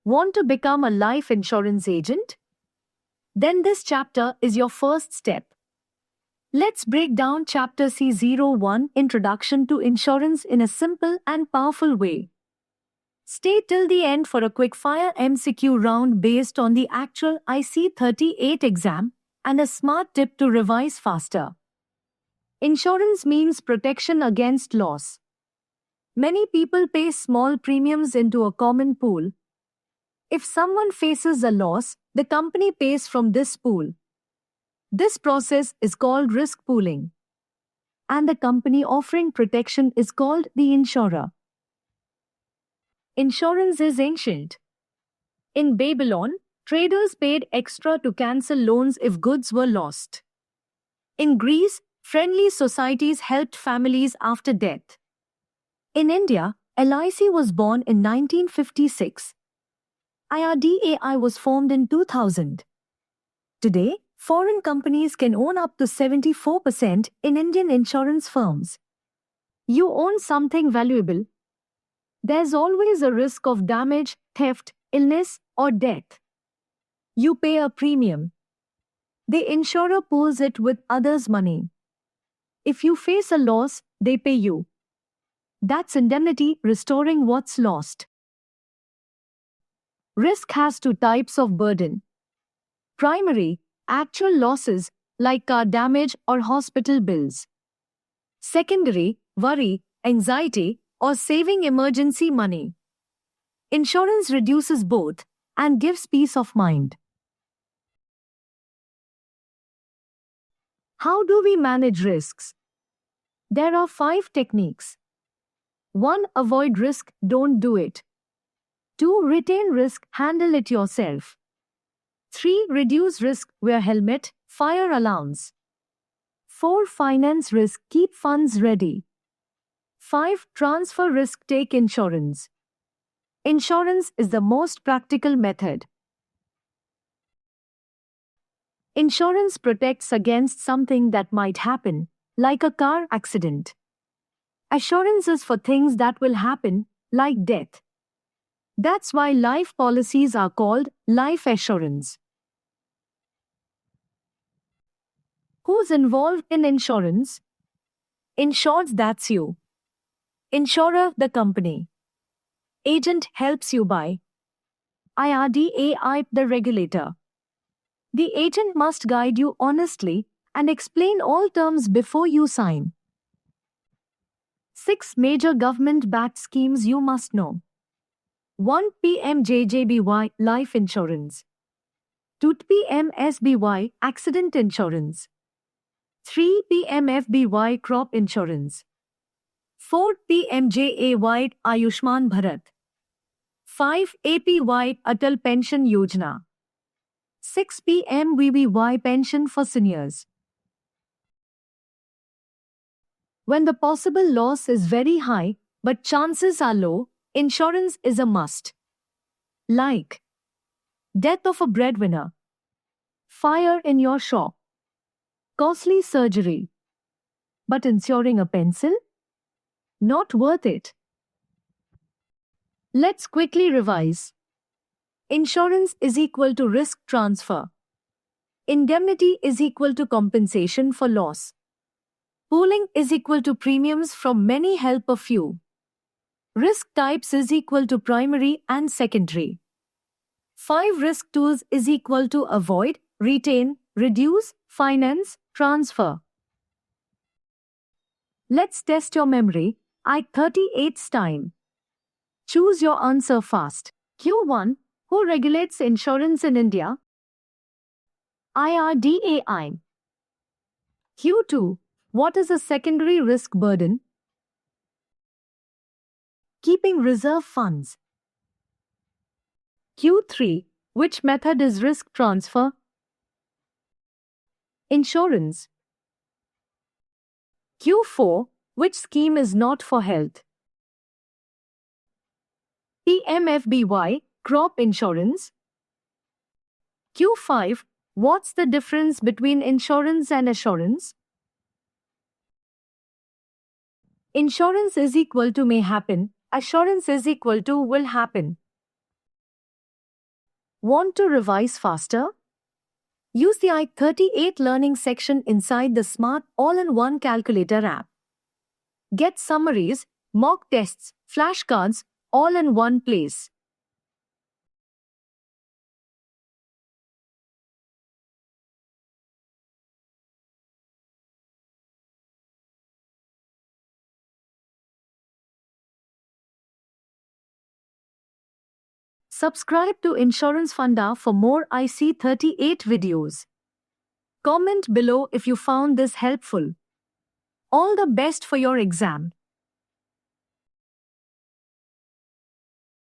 Want to become a life insurance agent? Then this chapter is your first step. Let's break down Chapter C01 Introduction to Insurance in a simple and powerful way. Stay till the end for a quick-fire MCQ round based on the actual IC38 exam and a smart tip to revise faster. Insurance means protection against loss. Many people pay small premiums into a common pool. If someone faces a loss, the company pays from this pool. This process is called risk pooling. And the company offering protection is called the insurer. Insurance is ancient. In Babylon, traders paid extra to cancel loans if goods were lost. In Greece, friendly societies helped families after death. In India, LIC was born in 1956. IRDAI was formed in 2000. Today, foreign companies can own up to 74% in Indian insurance firms. You own something valuable. There's always a risk of damage, theft, illness, or death. You pay a premium. The insurer pools it with others' money. If you face a loss, they pay you. That's indemnity, restoring what's lost. Risk has two types of burden. Primary, actual losses like car damage or hospital bills. Secondary, worry, anxiety, or saving emergency money. Insurance reduces both and gives peace of mind. How do we manage risks? There are 5 techniques. 1. Avoid risk, don't do it. 2. Retain risk, handle it yourself. 3. Reduce risk, wear helmet, fire alarms. 4. Finance risk, keep funds ready. 5. Transfer risk, take insurance. Insurance is the most practical method. Insurance protects against something that might happen, like a car accident. Assurance is for things that will happen, like death. That's why life policies are called life assurance. Who's involved in insurance? Insured, that's you. Insurer, the company. Agent helps you buy. IRDAI, the regulator. The agent must guide you honestly and explain all terms before you sign. 6 major government-backed schemes you must know. 1. PMJJBY Life Insurance. 2. PMSBY Accident Insurance. 3. PMFBY Crop Insurance. 4. PMJAY Ayushman Bharat. 5. APY Atal Pension Yojana. 6. PMVBY Pension for Seniors. When the possible loss is very high, but chances are low, insurance is a must. Like death of a breadwinner, fire in your shop, costly surgery. But insuring a pencil? Not worth it. Let's quickly revise. Insurance is equal to risk transfer. Indemnity is equal to compensation for loss. Pooling is equal to premiums from many help a few. Risk types is equal to primary and secondary. 5 risk tools is equal to avoid, retain, reduce, finance, transfer. Let's test your memory. I-38's time. Choose your answer fast. Q1. Who regulates insurance in India? IRDAI. Q2. What is a secondary risk burden? Keeping reserve funds. Q3. Which method is risk transfer? Insurance. Q4. Which scheme is not for health? PMFBY, crop insurance. Q5. What's the difference between insurance and assurance? Insurance is equal to may happen, assurance is equal to will happen. Want to revise faster? Use the I-38 learning section inside the Smart All-in-One Calculator app. Get summaries, mock tests, flashcards, all in one place. Subscribe to Insurance Funda for more IC38 videos. Comment below if you found this helpful. All the best for your exam.